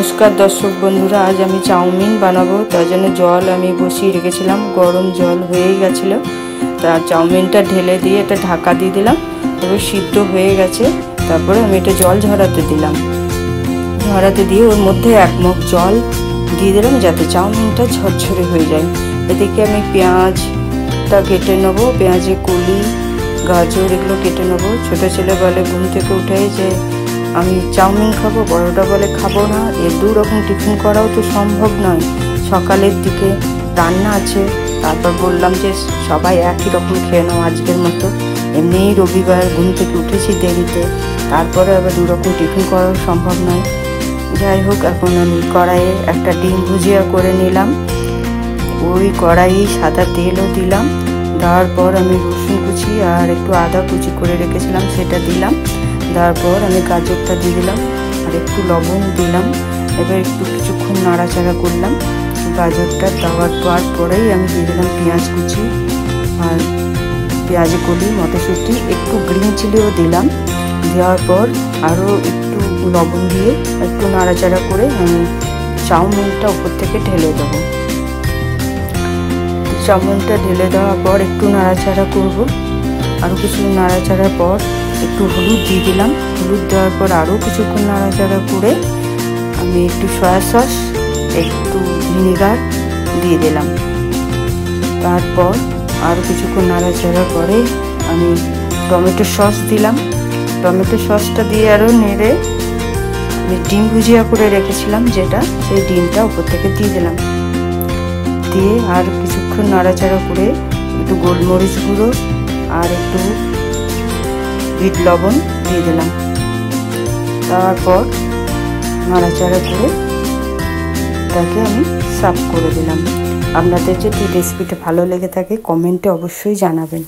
नमस्कार दर्शक बंधुरा आज आमी चाउमिन बनाबो तार जन्य जल आमी बसिए रेखेछिलाम गरम जल हये गेछिलो तार चाउमिनटा ढेले दिए एटा ढाका दिए दिलाम एबार सिद्ध हये गेछे तारपरे आमी एटा जल झराते दिलाम झराते दिए ओर मध्य एक मग जल दिए दिलाम जाते चाउमिनटा झरझरे हये जाय। एदिके आमी पेঁয়াজটা केटे नेब पेঁয়াজের कली गाजर एगुलो केटे नेब। छोटो छेले बोले घुम थेके उठे जे আমি চাউমিন খাবো, বড়টা বলে খাবো না। এর দু রকম টিফিন করাও তো সম্ভব নয়, সকালের দিকে রান্না আছে। তারপর বললাম যে সবাই একই রকম খেয়ে নাও আজকের মতো, এমনিই রবিবার ঘুম থেকে উঠেছি দেরিতে, তারপরে আবার দু রকম টিফিন করাও সম্ভব নয়। যাই হোক, এখন আমি কড়াইয়ে একটা ডিম ভুজিয়া করে নিলাম, ওই কড়াইয়ে সাদা তেলও দিলাম। দেওয়ার পর আমি রসুন কুচি আর একটু আদা কুচি করে রেখেছিলাম সেটা দিলাম। তারপর আমি গাজরটা দিয়ে দিলাম আর একটু লবণ দিলাম। এবার একটু কিছুক্ষণ নাড়াচাড়া করলাম। গাজরটা দেওয়ার পরেই আমি দিয়ে দিলাম পেঁয়াজ কুচি আর পেঁয়াজের কলি, মটরশুঁটি, একটু গ্রিন চিলিও দিলাম। দেওয়ার পর আরও একটু লবণ দিয়ে একটু নাড়াচাড়া করে আমি চাউমিনটা উপর থেকে ঢেলে দেবো। চাউমিনটা ঢেলে দেওয়ার পর একটু নাড়াচাড়া করব। আরও কিছু নাড়াচাড়ার পর একটু হলুদ দিয়ে দিলাম। হলুদ দেওয়ার পর আরও কিছুক্ষণ নাড়াচাড়া করে আমি একটু সয়া সস, একটু ভিনেগার দিয়ে দিলাম। তারপর আরও কিছুক্ষণ নাড়াচাড়া করে আমি টমেটো সস দিলাম। টমেটো সসটা দিয়ে আরও নেড়ে আমি ডিম ভুজিয়া করে রেখেছিলাম যেটা, সেই ডিমটা উপর থেকে দিয়ে দিলাম। দিয়ে আর কিছুক্ষণ নাড়াচাড়া করে একটু গোলমরিচ গুঁড়ো আর একটু বিট লবণ দিয়ে দিলাম। তারপর নাড়াচাড়া করে তাকে আমি সার্ভ করে দিলাম। আপনাদের যদি রেসিপিটা ভালো লেগে থাকে কমেন্টে অবশ্যই জানাবেন।